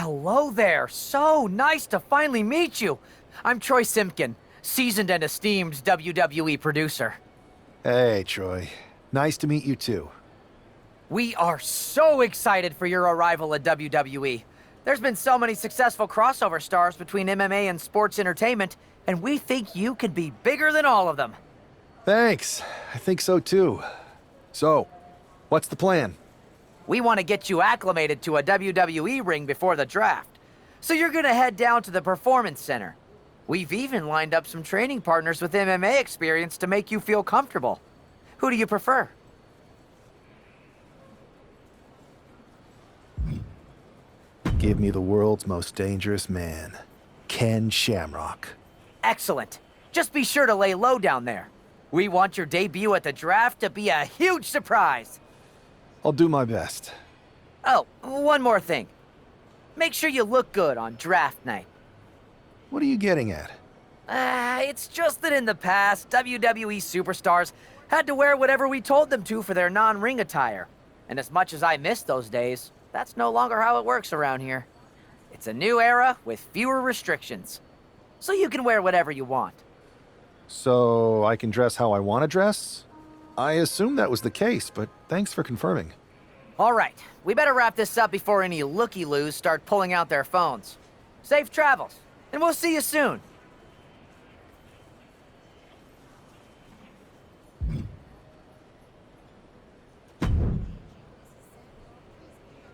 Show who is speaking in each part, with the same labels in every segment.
Speaker 1: Hello there. So nice to finally meet you. I'm Troy Simpkin, seasoned and esteemed WWE producer.
Speaker 2: Hey, Troy. Nice to meet you too.
Speaker 1: We are so excited for your arrival at WWE. There's been so many successful crossover stars between MMA and sports entertainment, and we think you could be bigger than all of them.
Speaker 2: Thanks. I think so too. So, what's the plan?
Speaker 1: We want to get you acclimated to a WWE ring before the draft. So you're gonna head down to the Performance Center. We've even lined up some training partners with MMA experience to make you feel comfortable. Who do you prefer?
Speaker 2: Give me the world's most dangerous man, Ken Shamrock.
Speaker 1: Excellent. Just be sure to lay low down there. We want your debut at the draft to be a huge surprise.
Speaker 2: I'll do my best.
Speaker 1: Oh, one more thing. Make sure you look good on draft night.
Speaker 2: What are you getting at?
Speaker 1: It's just that in the past, WWE superstars had to wear whatever we told them to for their non-ring attire. And as much as I miss those days, that's no longer how it works around here. It's a new era with fewer restrictions. So you can wear whatever you want.
Speaker 2: So, I can dress how I want to dress? I assumed that was the case, but thanks for confirming.
Speaker 1: All right, we better wrap this up before any looky-loos start pulling out their phones. Safe travels, and we'll see you soon.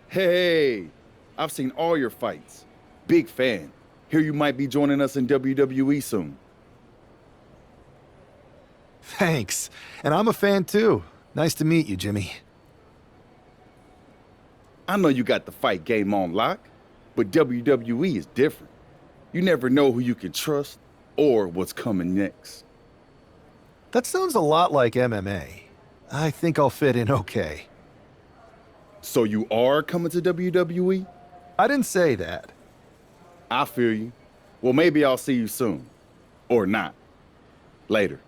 Speaker 3: Hey, I've seen all your fights. Big fan. Hear you might be joining us in WWE soon.
Speaker 2: Thanks. And I'm a fan too. Nice to meet you, Jimmy.
Speaker 3: I know you got the fight game on lock, but WWE is different. You never know who you can trust or what's coming next.
Speaker 2: That sounds a lot like MMA. I think I'll fit in okay.
Speaker 3: So you are coming to WWE?
Speaker 2: I didn't say that.
Speaker 3: I feel you. Well, maybe I'll see you soon. Or not. Later.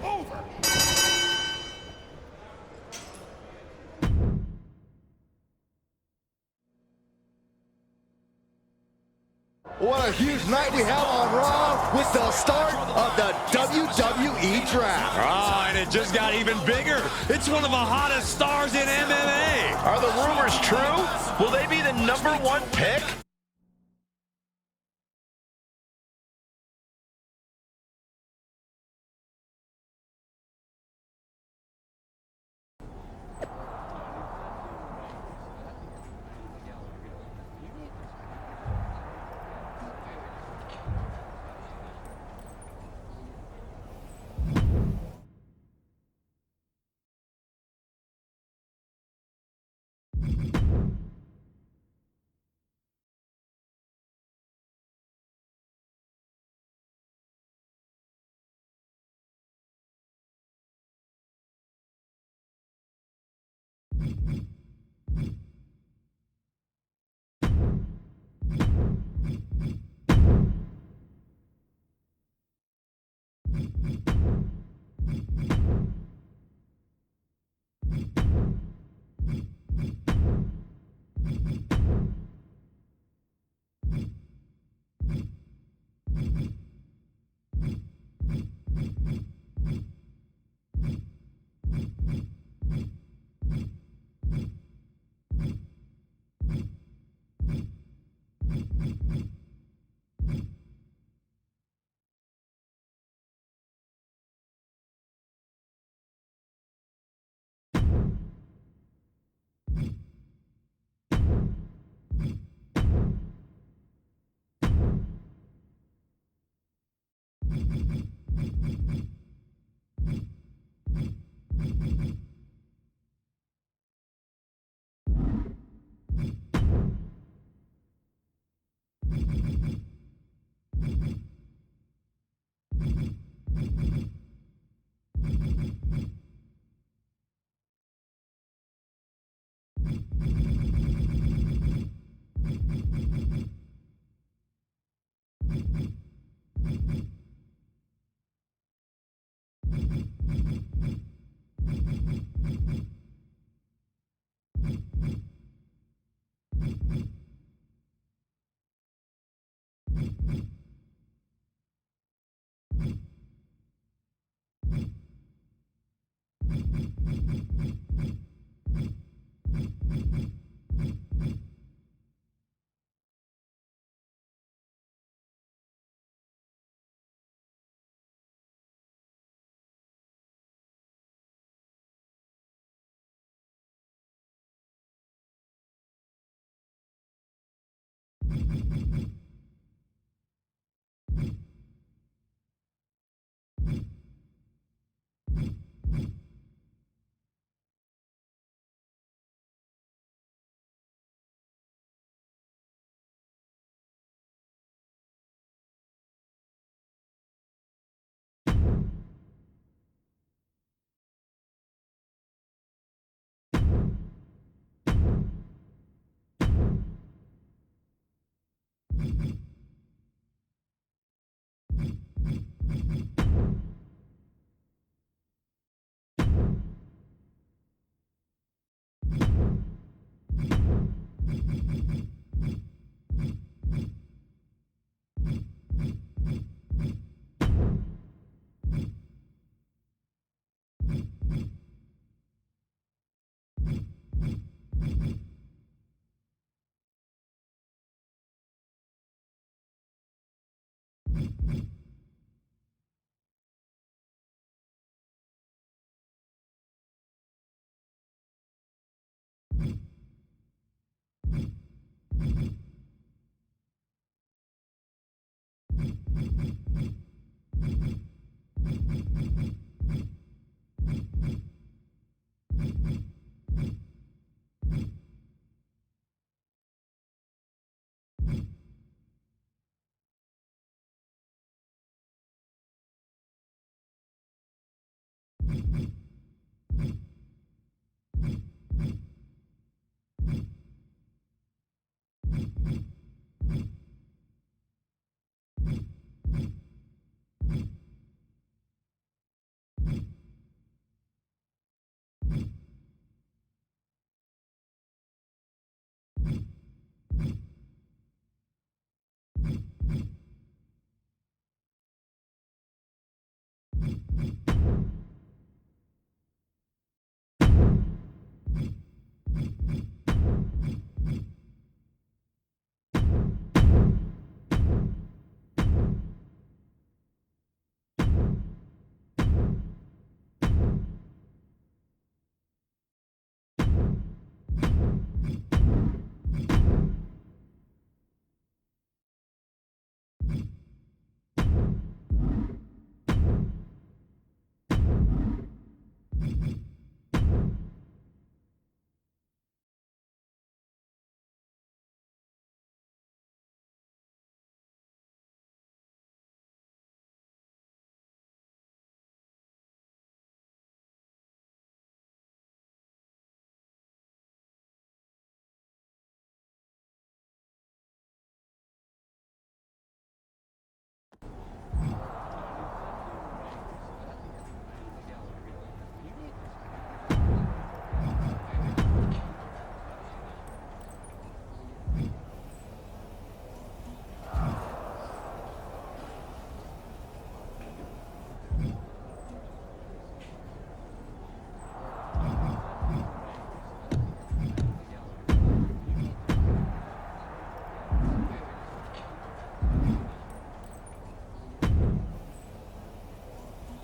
Speaker 4: over.
Speaker 5: What a huge night we have on Raw with the start of the WWE Draft.
Speaker 6: Oh, and it just got even bigger. It's one of the hottest stars in MMA.
Speaker 4: Are the rumors true? Will they be the #1 pick?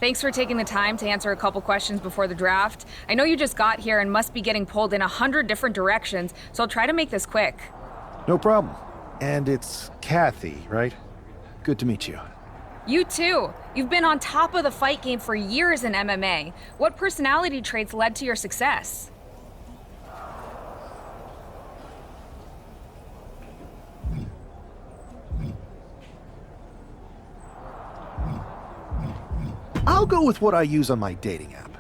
Speaker 7: Thanks for taking the time to answer a couple questions before the draft. I know you just got here and must be getting pulled in 100 different directions, so I'll try to make this quick.
Speaker 2: No problem. And it's Kathy, right? Good to meet you.
Speaker 7: You too. You've been on top of the fight game for years in MMA. What personality traits led to your success?
Speaker 2: I'll go with what I use on my dating app.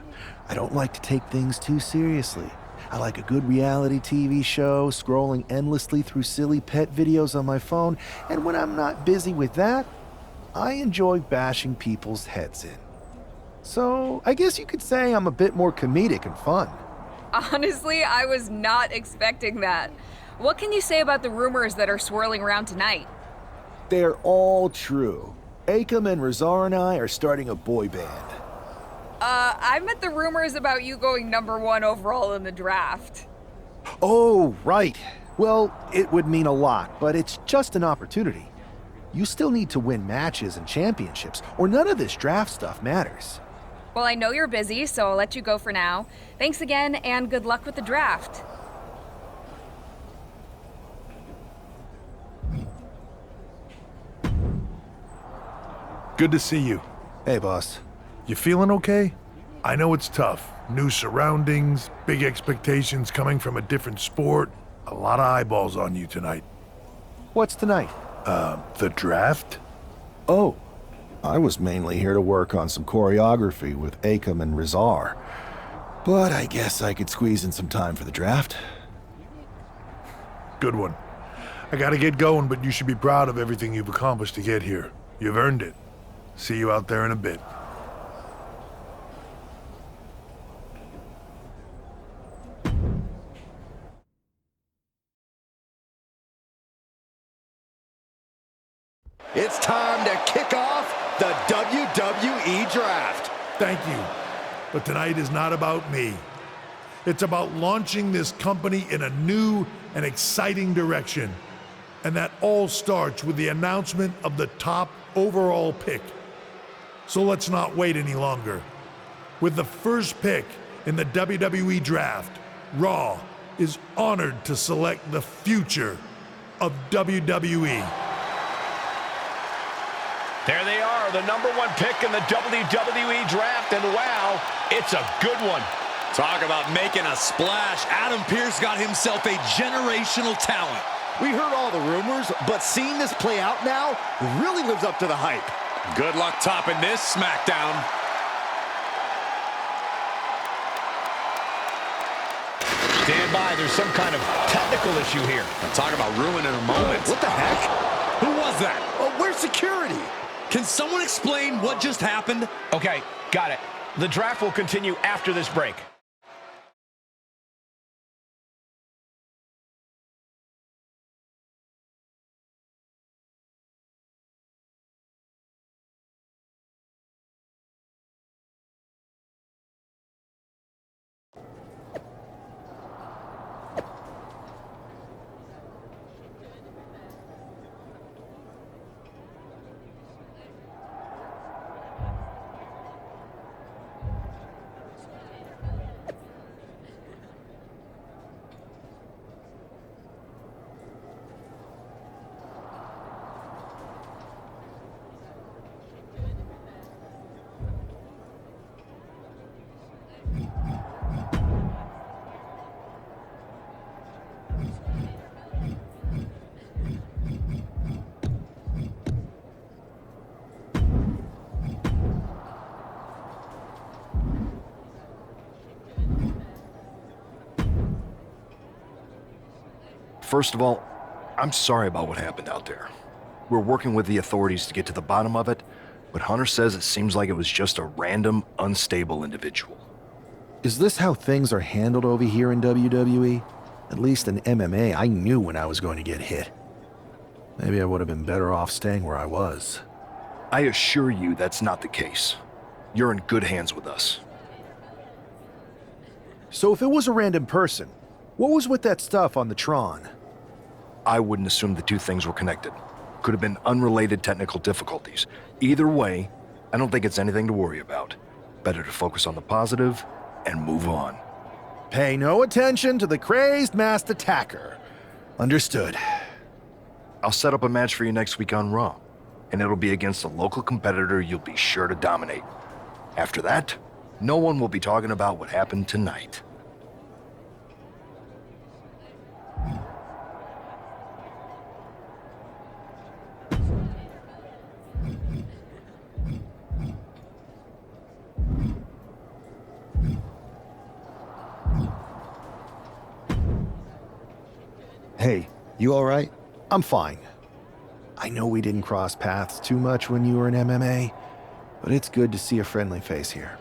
Speaker 2: I don't like to take things too seriously. I like a good reality TV show, scrolling endlessly through silly pet videos on my phone, and when I'm not busy with that, I enjoy bashing people's heads in. So, I guess you could say I'm a bit more comedic and fun.
Speaker 7: Honestly, I was not expecting that. What can you say about the rumors that are swirling around tonight?
Speaker 2: They're all true. Akam and Razar and I are starting a boy band.
Speaker 7: I meant the rumors about you going #1 overall in the draft.
Speaker 2: Oh, right. Well, it would mean a lot, but it's just an opportunity. You still need to win matches and championships, or none of this draft stuff matters.
Speaker 7: Well, I know you're busy, so I'll let you go for now. Thanks again, and good luck with the draft.
Speaker 8: Good to see you.
Speaker 2: Hey, boss.
Speaker 8: You feeling okay? I know it's tough. New surroundings, big expectations coming from a different sport. A lot of eyeballs on you tonight.
Speaker 2: What's tonight?
Speaker 8: The draft?
Speaker 2: Oh, I was mainly here to work on some choreography with Akam and Razar. But I guess I could squeeze in some time for the draft.
Speaker 8: Good one. I gotta get going, but you should be proud of everything you've accomplished to get here. You've earned it. See you out there in a bit.
Speaker 5: It's time to kick off the WWE Draft.
Speaker 8: Thank you. But tonight is not about me. It's about launching this company in a new and exciting direction. And that all starts with the announcement of the top overall pick. So let's not wait any longer. With the first pick in the WWE Draft, Raw is honored to select the future of WWE.
Speaker 4: There they are, the #1 pick in the WWE Draft, and wow, it's a good one.
Speaker 6: Talk about making a splash. Adam Pearce got himself a generational talent.
Speaker 5: We heard all the rumors, but seeing this play out now really lives up to the hype.
Speaker 6: Good luck topping this SmackDown.
Speaker 4: Stand by, there's some kind of technical issue here.
Speaker 6: Talk about ruining a moment.
Speaker 5: What the heck?
Speaker 6: Who was that?
Speaker 5: Oh, where's security?
Speaker 6: Can someone explain what just happened?
Speaker 4: Okay, got it. The draft will continue after this break.
Speaker 9: First of all, I'm sorry about what happened out there. We're working with the authorities to get to the bottom of it, but Hunter says it seems like it was just a random, unstable individual.
Speaker 2: Is this how things are handled over here in WWE? At least in MMA, I knew when I was going to get hit. Maybe I would have been better off staying where I was.
Speaker 9: I assure you that's not the case. You're in good hands with us.
Speaker 2: So if it was a random person, what was with that stuff on the Tron?
Speaker 9: I wouldn't assume the two things were connected. Could have been unrelated technical difficulties. Either way, I don't think it's anything to worry about. Better to focus on the positive and move on.
Speaker 2: Pay no attention to the crazed masked attacker. Understood.
Speaker 9: I'll set up a match for you next week on Raw, and it'll be against a local competitor you'll be sure to dominate. After that, no one will be talking about what happened tonight.
Speaker 2: Hey, you all right? I'm fine. I know we didn't cross paths too much when you were in MMA, but it's good to see a friendly face here.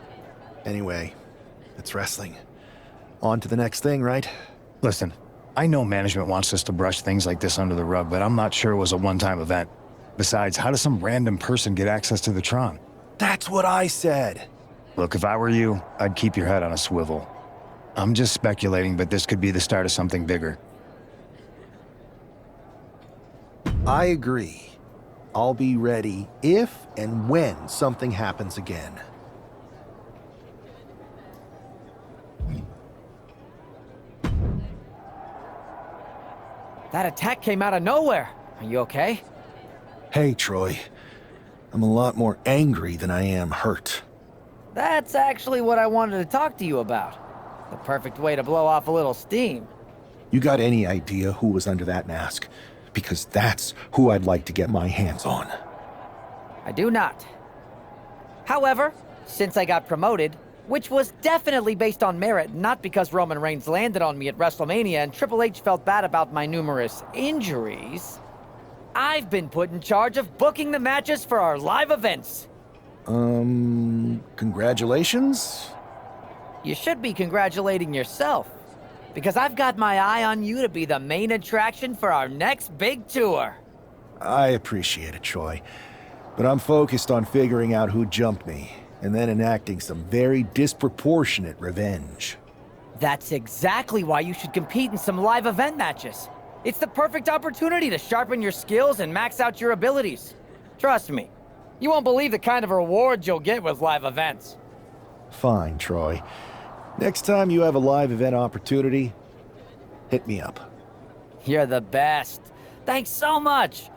Speaker 2: Anyway, it's wrestling. On to the next thing, right?
Speaker 10: Listen, I know management wants us to brush things like this under the rug, but I'm not sure it was a one-time event. Besides, how does some random person get access to the Tron?
Speaker 2: That's what I said.
Speaker 10: Look, if I were you, I'd keep your head on a swivel. I'm just speculating, but this could be the start of something bigger.
Speaker 2: I agree. I'll be ready if and when something happens again.
Speaker 1: That attack came out of nowhere. Are you okay?
Speaker 2: Hey, Troy. I'm a lot more angry than I am hurt.
Speaker 1: That's actually what I wanted to talk to you about. The perfect way to blow off a little steam.
Speaker 2: You got any idea who was under that mask? Because that's who I'd like to get my hands on.
Speaker 1: I do not. However, since I got promoted, which was definitely based on merit, not because Roman Reigns landed on me at WrestleMania and Triple H felt bad about my numerous injuries, I've been put in charge of booking the matches for our live events.
Speaker 2: Congratulations?
Speaker 1: You should be congratulating yourself, because I've got my eye on you to be the main attraction for our next big tour.
Speaker 2: I appreciate it, Troy. But I'm focused on figuring out who jumped me, and then enacting some very disproportionate revenge.
Speaker 1: That's exactly why you should compete in some live event matches. It's the perfect opportunity to sharpen your skills and max out your abilities. Trust me, you won't believe the kind of rewards you'll get with live events.
Speaker 2: Fine, Troy. Next time you have a live event opportunity, hit me up.
Speaker 1: You're the best. Thanks so much.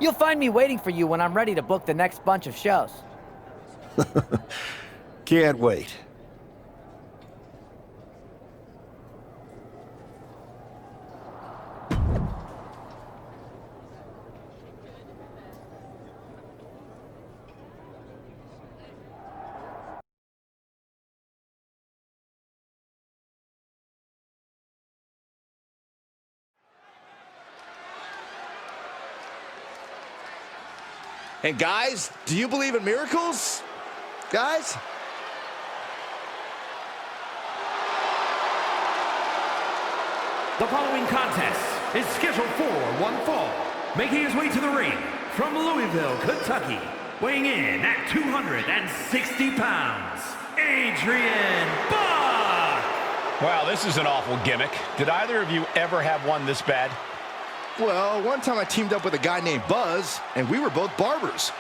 Speaker 1: You'll find me waiting for you when I'm ready to book the next bunch of shows.
Speaker 2: Can't wait.
Speaker 5: And guys, do you believe in miracles? Guys?
Speaker 11: The following contest is scheduled for one fall. Making his way to the ring from Louisville, Kentucky, weighing in at 260 pounds, Adrian Buck!
Speaker 4: Wow, this is an awful gimmick. Did either of you ever have one this bad?
Speaker 5: Well, one time I teamed up with a guy named Buzz, and we were both barbers.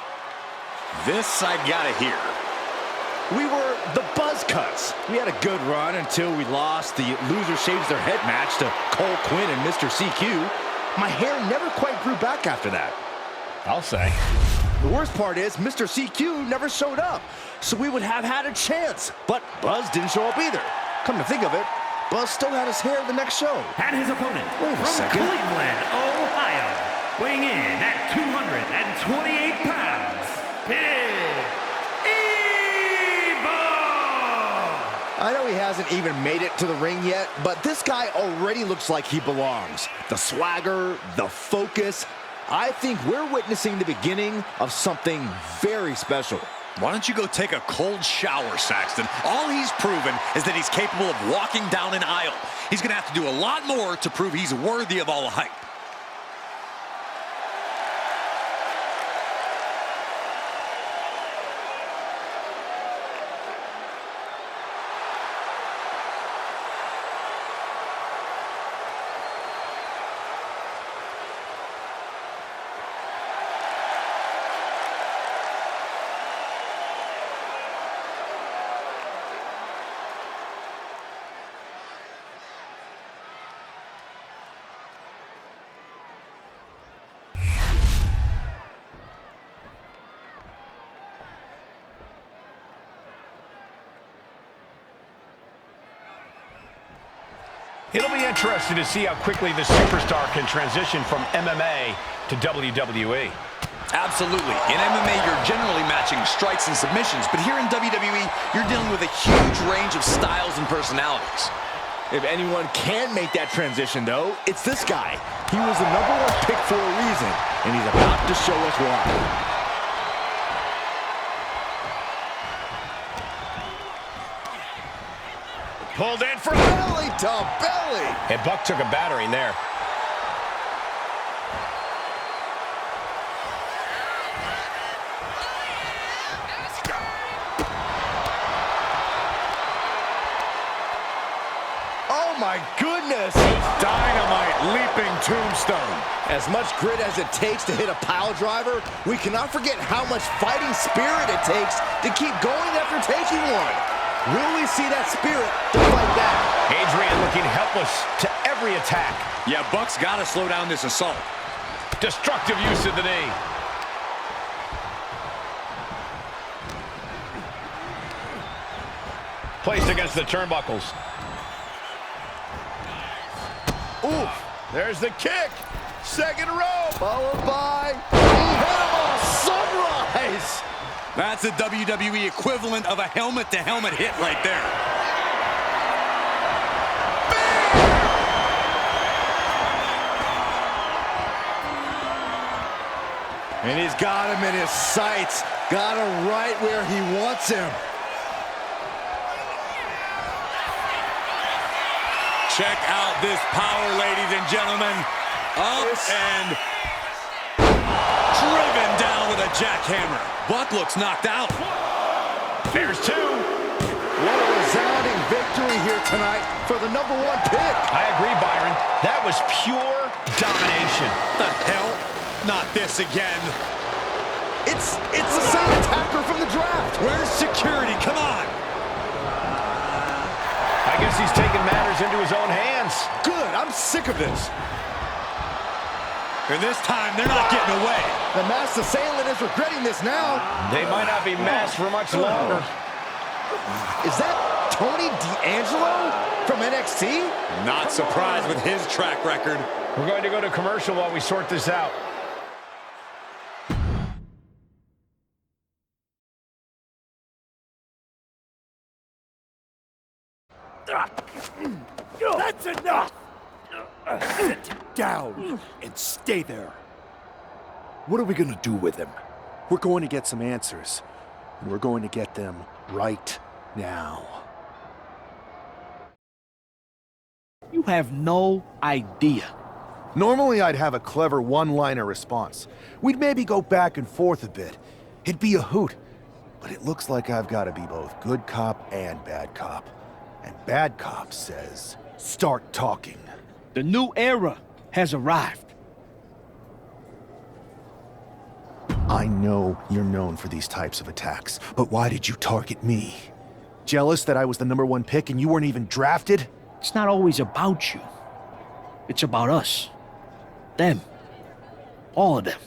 Speaker 6: This I gotta hear.
Speaker 5: We were the Buzz Cuts. We had a good run until we lost the Loser Shaves Their Head match to Cole Quinn and Mr. CQ. My hair never quite grew back after that.
Speaker 4: I'll say.
Speaker 5: The worst part is Mr. CQ never showed up, so we would have had a chance. But Buzz didn't show up either. Come to think of it, Buzz still had his hair the next show.
Speaker 11: And his opponent
Speaker 5: Wait a
Speaker 11: from
Speaker 5: second.
Speaker 11: Cleveland, Ohio, weighing in at 228 pounds, Big Evo!
Speaker 5: I know he hasn't even made it to the ring yet, but this guy already looks like he belongs. The swagger, the focus. I think we're witnessing the beginning of something very special.
Speaker 6: Why don't you go take a cold shower, Saxton? All he's proven is that he's capable of walking down an aisle. He's going to have to do a lot more to prove he's worthy of all the hype.
Speaker 4: It'll be interesting to see how quickly the superstar can transition from MMA to WWE.
Speaker 6: Absolutely. In MMA, you're generally matching strikes and submissions, but here in WWE, you're dealing with a huge range of styles and personalities.
Speaker 5: If anyone can make that transition, though, it's this guy. He was the #1 pick for a reason, and he's about to show us why.
Speaker 4: Pulled in for
Speaker 5: Belly to belly.
Speaker 4: And Buck took a battering there.
Speaker 5: Oh my goodness!
Speaker 9: Dynamite leaping tombstone.
Speaker 5: As much grit as it takes to hit a pile driver, we cannot forget how much fighting spirit it takes to keep going after taking one. Will we see that spirit to fight back?
Speaker 4: Adrian looking helpless to every attack.
Speaker 6: Yeah, Buck's got to slow down this assault.
Speaker 4: Destructive use of the knee. Placed against the turnbuckles.
Speaker 5: Ooh,
Speaker 4: There's the kick. Second row.
Speaker 5: followed by incredible sunrise.
Speaker 6: That's the WWE equivalent of a helmet-to-helmet hit right there.
Speaker 5: And he's got him in his sights. Got him right where he wants him.
Speaker 6: Check out this power, ladies and gentlemen. Up and driven down with a jackhammer. Buck looks knocked out.
Speaker 4: There's two.
Speaker 5: What a resounding victory here tonight for the #1 pick.
Speaker 4: I agree, Byron. That was pure domination.
Speaker 6: The hell? Not this again.
Speaker 5: It's the same attacker from the draft.
Speaker 6: Where's security? Come on.
Speaker 4: I guess he's taking matters into his own hands.
Speaker 5: Good, I'm sick of this.
Speaker 6: And this time, they're not getting away.
Speaker 5: The masked assailant is regretting this now.
Speaker 4: They might not be masked for much longer.
Speaker 5: Is that Tony D'Angelo from NXT?
Speaker 6: Not surprised with his track record.
Speaker 4: We're going to go to commercial while we sort this out.
Speaker 12: That's enough! Sit down and stay there.
Speaker 2: What are we gonna do with him? We're going to get some answers, and we're going to get them right now.
Speaker 12: You have no idea.
Speaker 2: Normally, I'd have a clever one-liner response. We'd maybe go back and forth a bit. It'd be a hoot. But it looks like I've got to be both good cop and bad cop. And bad cop says, start talking.
Speaker 12: The new era has arrived.
Speaker 2: I know you're known for these types of attacks, but why did you target me? Jealous that I was the #1 pick and you weren't even drafted?
Speaker 12: It's not always about you. It's about us. Them. All of them.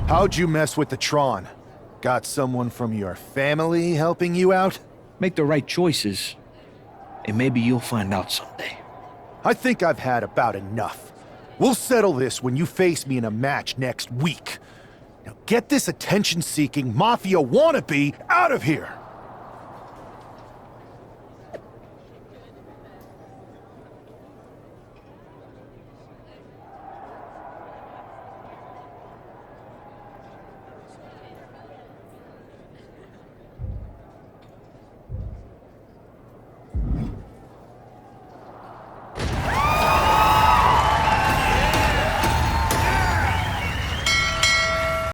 Speaker 2: How'd you mess with the Tron? Got someone from your family helping you out?
Speaker 12: Make the right choices, and maybe you'll find out someday.
Speaker 2: I think I've had about enough. We'll settle this when you face me in a match next week. Now get this attention-seeking mafia wannabe out of here!